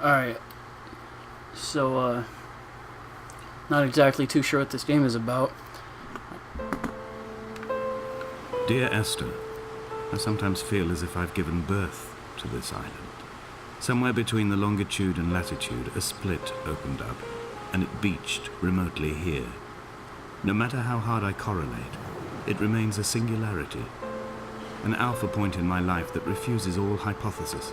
Alright, so, not exactly too sure what this game is about. Dear Esther, I sometimes feel as if I've given birth to this island. Somewhere between the longitude and latitude, a split opened up, and it beached remotely here. No matter how hard I correlate, it remains a singularity, an alpha point in my life that refuses all hypothesis.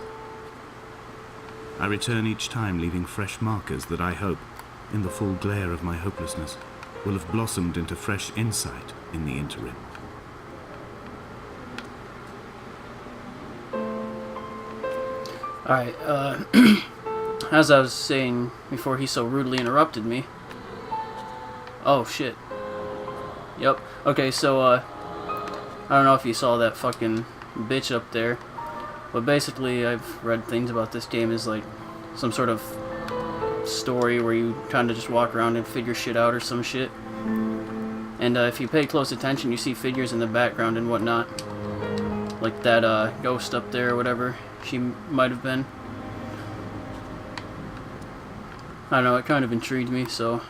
I return each time leaving fresh markers that I hope, in the full glare of my hopelessness, will have blossomed into fresh insight in the interim. Alright, as I was saying before he so rudely interrupted me. Oh, shit. Yep. Okay, so, I don't know if you saw that fucking bitch up there. But basically, I've read things about this game as, like, some sort of story where you kind of just walk around and figure shit out or some shit. And, if you pay close attention, you see figures in the background and whatnot. Like that, ghost up there or whatever she might have been. I don't know, it kind of intrigued me, so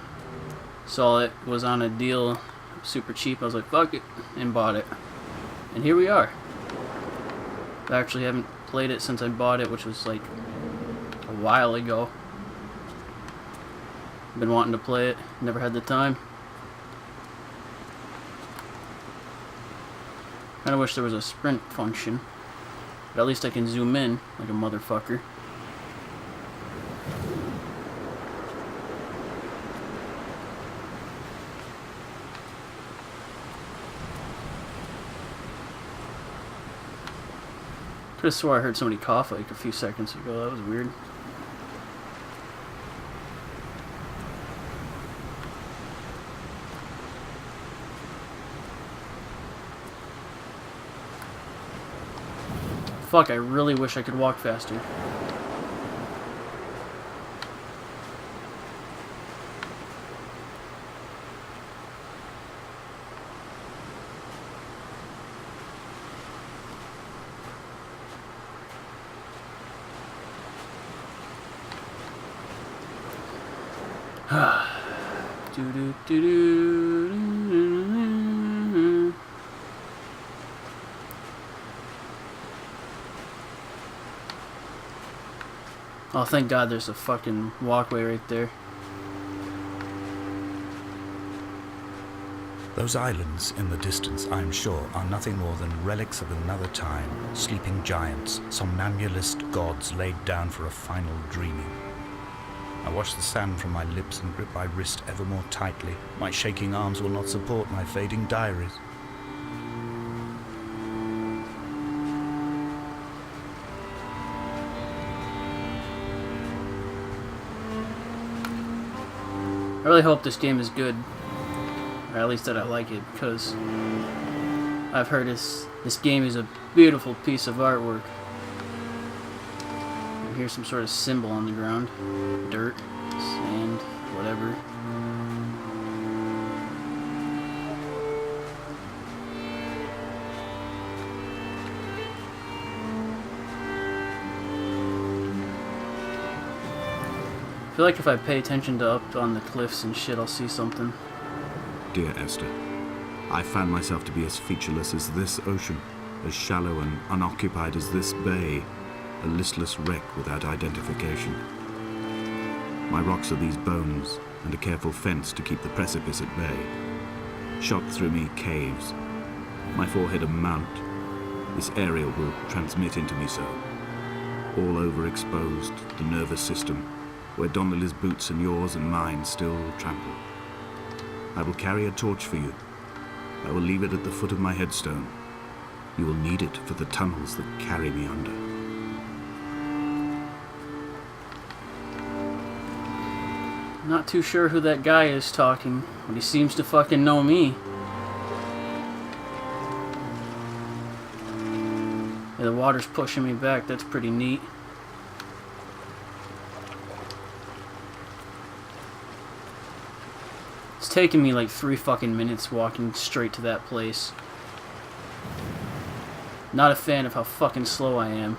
saw it was on a deal super cheap. I was like, fuck it, and bought it. And here we are. I actually haven't played it since I bought it, which was like a while ago. Been wanting to play it, never had the time. Kinda wish there was a sprint function. But at least I can zoom in like a motherfucker. Could've swore I heard somebody cough like a few seconds ago. That was weird. Fuck, I really wish I could walk faster. do do do do. Oh, thank God there's a fucking walkway right there. Those islands in the distance, I am sure, are nothing more than relics of another time, sleeping giants, somnambulist gods laid down for a final dreaming. I wash the sand from my lips and grip my wrist ever more tightly. My shaking arms will not support my fading diaries. I really hope this game is good, or at least that I like it, because I've heard this game is a beautiful piece of artwork. And here's some sort of symbol on the ground. Dirt, sand, whatever. I feel like if I pay attention to up on the cliffs and shit, I'll see something. Dear Esther, I found myself to be as featureless as this ocean, as shallow and unoccupied as this bay, a listless wreck without identification. My rocks are these bones, and a careful fence to keep the precipice at bay. Shot through me caves, my forehead a mount. This aerial will transmit into me so. All overexposed, the nervous system, where Donnelly's boots and yours and mine still trample. I will carry a torch for you. I will leave it at the foot of my headstone. You will need it for the tunnels that carry me under. Not too sure who that guy is talking, but he seems to fucking know me. Yeah, the water's pushing me back, that's pretty neat. It's taken me like 3 fucking minutes walking straight to that place. Not a fan of how fucking slow I am.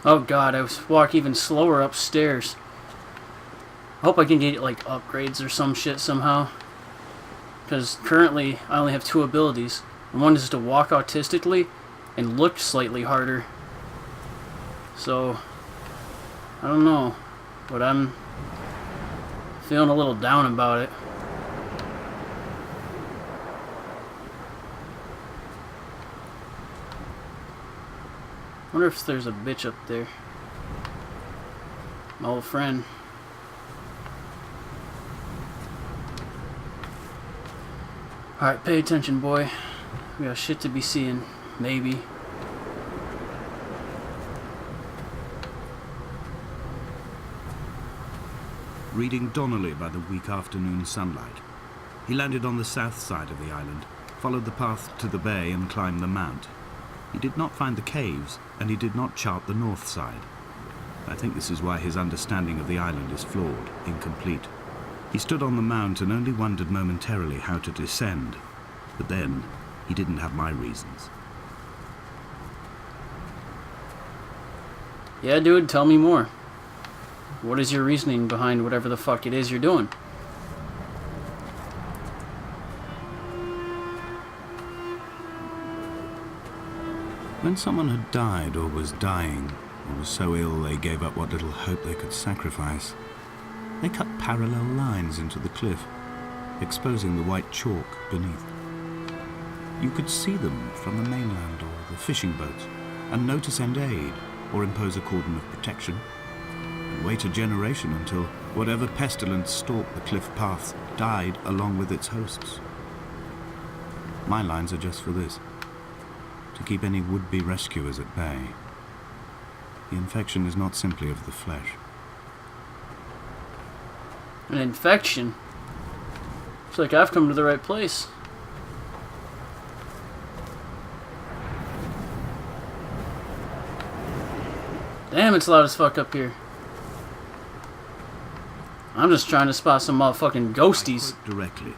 Oh god, I walk even slower upstairs. I hope I can get like upgrades or some shit somehow. Because currently I only have 2 abilities. And one is to walk autistically and look slightly harder. So, I don't know. But I'm feeling a little down about it. Wonder if there's a bitch up there. My old friend. Alright, pay attention, boy. We got shit to be seeing. Maybe. Reading Donnelly by the weak afternoon sunlight. He landed on the south side of the island, followed the path to the bay and climbed the mount. He did not find the caves, and he did not chart the north side. I think this is why his understanding of the island is flawed, incomplete. He stood on the mount and only wondered momentarily how to descend, but then he didn't have my reasons. Yeah, dude, tell me more. What is your reasoning behind whatever the fuck it is you're doing? When someone had died or was dying, or was so ill they gave up what little hope they could sacrifice, they cut parallel lines into the cliff, exposing the white chalk beneath. You could see them from the mainland or the fishing boats, and know to send aid or impose a cordon of protection, and wait a generation until whatever pestilence stalked the cliff paths died along with its hosts. My lines are just for this, to keep any would-be rescuers at bay. The infection is not simply of the flesh. An infection? Looks like I've come to the right place. Damn, it's loud as fuck up here. I'm just trying to spot some motherfucking ghosties. I quote directly,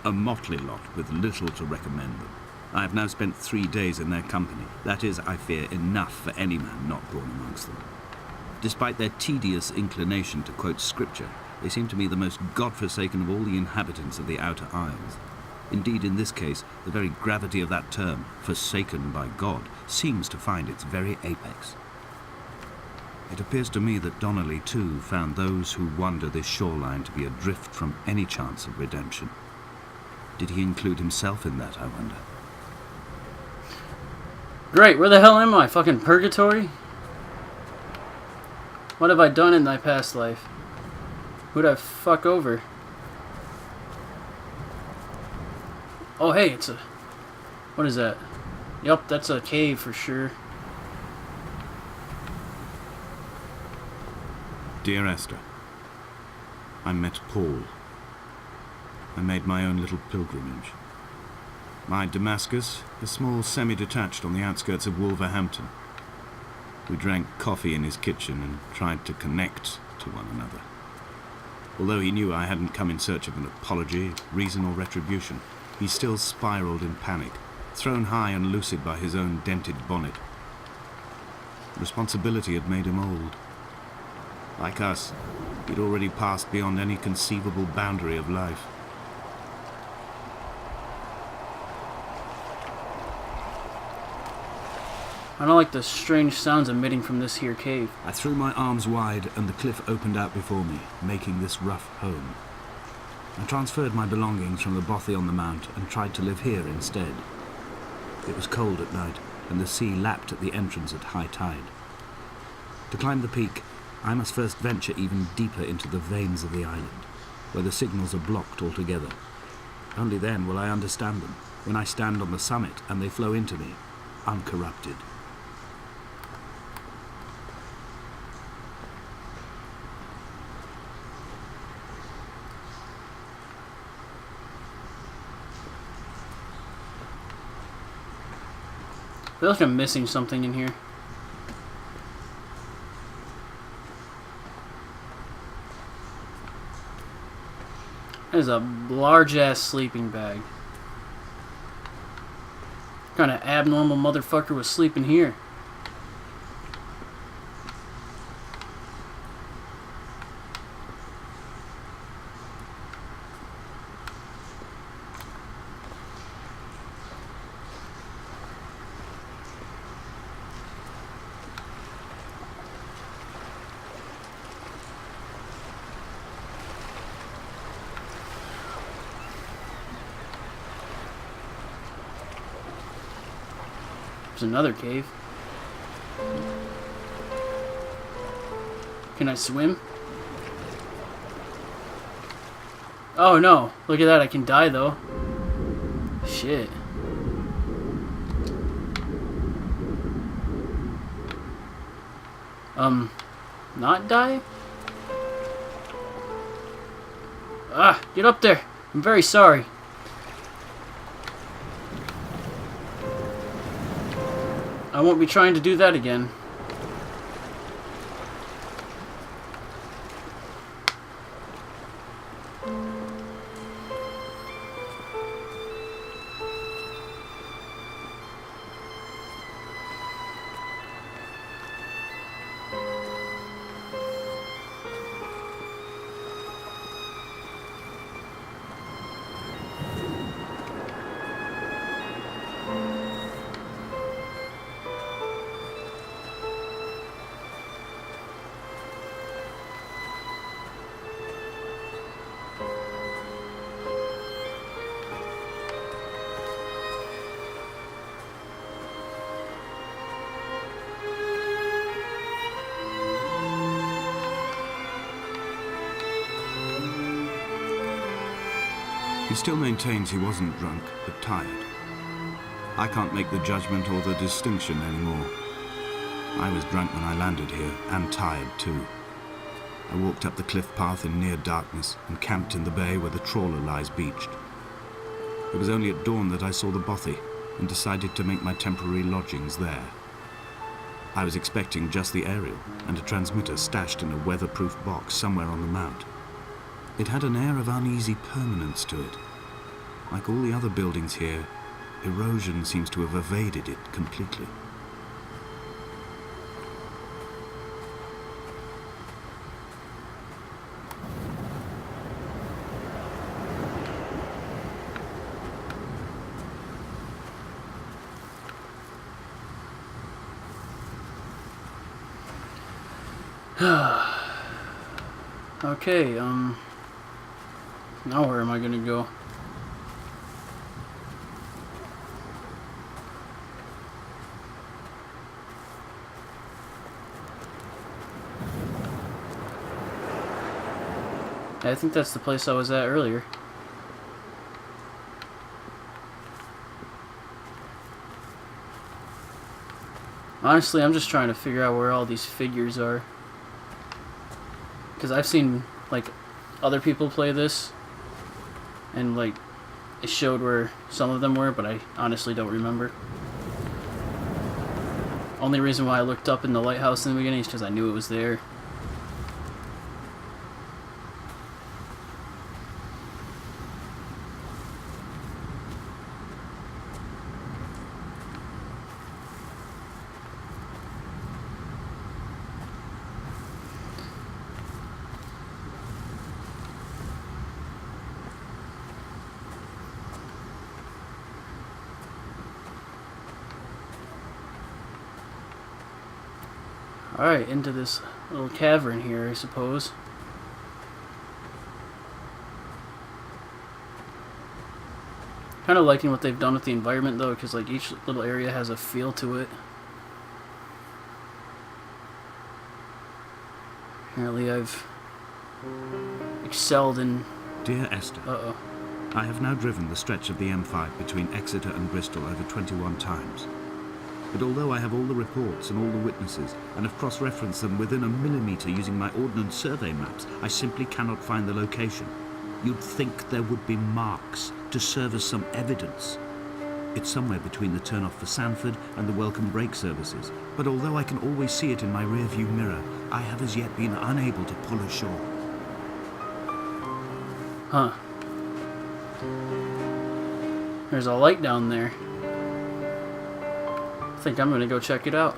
a motley lot with little to recommend them. I have now spent 3 days in their company. That is, I fear, enough for any man not born amongst them. Despite their tedious inclination to quote scripture, they seem to me the most godforsaken of all the inhabitants of the Outer Isles. Indeed, in this case, the very gravity of that term, forsaken by God, seems to find its very apex. It appears to me that Donnelly, too, found those who wander this shoreline to be adrift from any chance of redemption. Did he include himself in that, I wonder? Great, where the hell am I? Fucking purgatory? What have I done in thy past life? Who'd I fuck over? Oh hey, it's a... What is that? Yup, that's a cave for sure. Dear Esther, I met Paul. I made my own little pilgrimage. My Damascus, a small semi-detached on the outskirts of Wolverhampton. We drank coffee in his kitchen and tried to connect to one another. Although he knew I hadn't come in search of an apology, reason or retribution, he still spiraled in panic, thrown high and lucid by his own dented bonnet. Responsibility had made him old. Like us, he'd already passed beyond any conceivable boundary of life. I don't like the strange sounds emitting from this here cave. I threw my arms wide and the cliff opened out before me, making this rough home. I transferred my belongings from the bothy on the mount and tried to live here instead. It was cold at night, and the sea lapped at the entrance at high tide. To climb the peak, I must first venture even deeper into the veins of the island, where the signals are blocked altogether. Only then will I understand them, when I stand on the summit and they flow into me, uncorrupted. I feel like I'm missing something in here. There's a large-ass sleeping bag. What kind of abnormal motherfucker was sleeping here? There's another cave. Can I swim? Oh no, look at that, I can die though. Shit. Not die? Ah, get up there. I'm very sorry. I won't be trying to do that again. He still maintains he wasn't drunk, but tired. I can't make the judgment or the distinction anymore. I was drunk when I landed here, and tired too. I walked up the cliff path in near darkness and camped in the bay where the trawler lies beached. It was only at dawn that I saw the bothy and decided to make my temporary lodgings there. I was expecting just the aerial and a transmitter stashed in a weatherproof box somewhere on the mount. It had an air of uneasy permanence to it. Like all the other buildings here, erosion seems to have evaded it completely. Okay, now where am I gonna go? I think that's the place I was at earlier. Honestly, I'm just trying to figure out where all these figures are. Because I've seen, like, other people play this, and, like, it showed where some of them were, but I honestly don't remember. Only reason why I looked up in the lighthouse in the beginning is because I knew it was there. Alright, into this little cavern here, I suppose. Kind of liking what they've done with the environment, though, because like each little area has a feel to it. Apparently I've excelled in... Dear Esther, Uh-oh. I have now driven the stretch of the M5 between Exeter and Bristol over 21 times. But although I have all the reports and all the witnesses, and have cross-referenced them within a millimetre using my Ordnance Survey maps, I simply cannot find the location. You'd think there would be marks to serve as some evidence. It's somewhere between the turn-off for Sanford and the welcome break services, but although I can always see it in my rear-view mirror, I have as yet been unable to pull ashore. Huh. There's a light down there. I think I'm gonna go check it out.